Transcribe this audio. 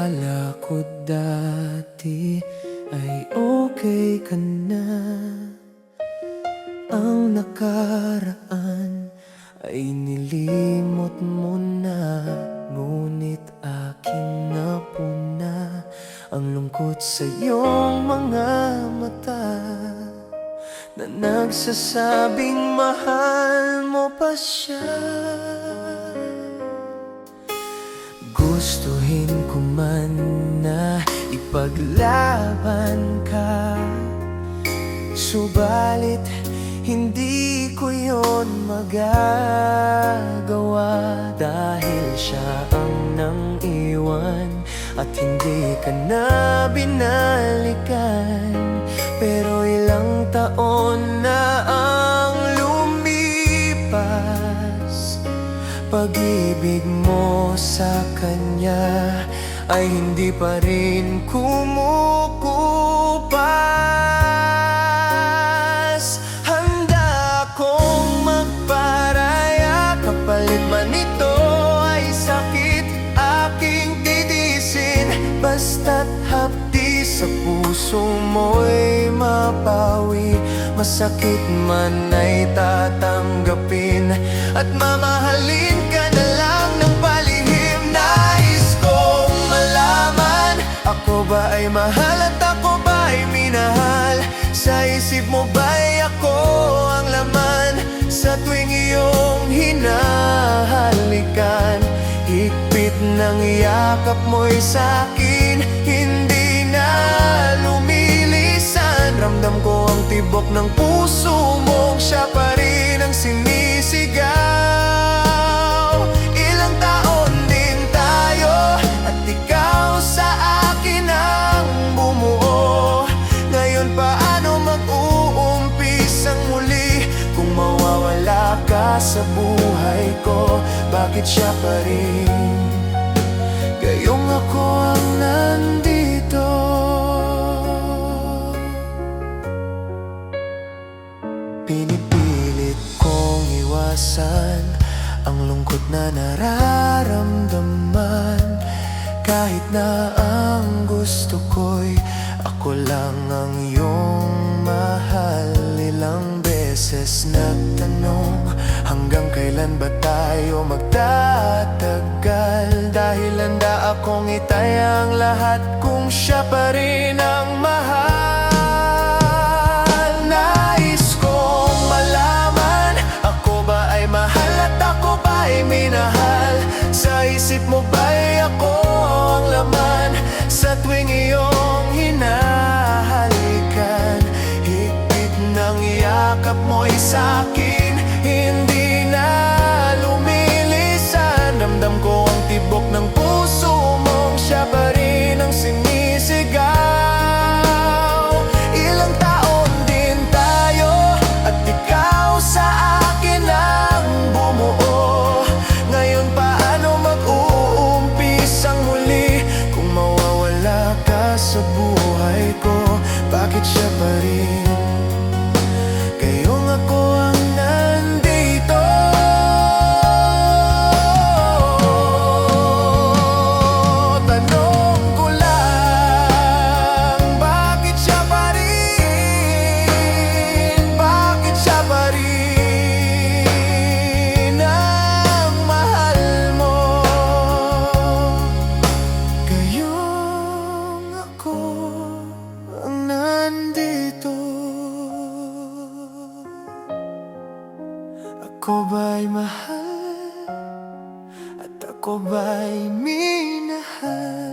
Akala ko dati ay okay ka na. Ang nakaraan ay nilimot mo na. Ngunit akin napuna ang lungkot sa iyong mga mata, na nagsasabing mahal mo pa siya. Gustuhin ko man na ipaglaban ka, subalit hindi ko yon magagawa. Dahil siya ang nang iwan at hindi ka na binalikan. Pero ilang taon na ang lumipas, pag-ibig mo sa kanya ay hindi pa rin kumukupas. Handa akong magparaya, kapalit man ito ay sakit aking titiisin. Basta't hapdi sa puso mo'y mapawi, masakit man ay tatanggapin at mamahalin ka na lang ng palihim. Nais kong malaman, ako ba ay mahal at ako ba ay minahal? Sa isip mo ba'y ako ang laman sa tuwing iyong hinahalikan? Higpit ng yakap mo'y sa'kin, hindi na lumilisan. Ramdam ko ang tibok ng puso mong siya pa rin ang sinisigaw. Ilang taon din tayo at ikaw sa akin ang bumuo. Ngayon paano mag-uumpisang muli kung mawawala ka sa buhay ko? Bakit siya pa rin, gayong ako ang nandito? Pinipilit kong iwasan ang lungkot na nararamdaman, kahit na ang gusto ko'y ako lang ang iyong mahal. Ilang beses nagtanong, hanggang kailan ba tayo magtatagal? Dahil handa akong itaya ang lahat kung siya pa rin ang mahal. Nais kong malaman, ako ba ay mahal at ako ba ay minahal? Sa isip mo ba'y ako ang laman sa tuwing iyong hinahalikan? Higpit ng yakap mo'y sa'kin, hindi na lumilisan. Ramdam ko ang tibok ng puso mong siya pa rin ang sinisigaw. Ilang taon din tayo at ikaw sa akin ang bumuo. Ngayon paano mag-uumpisang muli kung mawawala ka sa buhay ko? Bakit siya pa rin, gayong ako ang nandito? Tanong ko lang, bakit siya pa rin? Bakit siya pa rin ang mahal mo? Gayong ako ang nandito. Ako ba'y mahal at ako ba'y minahal?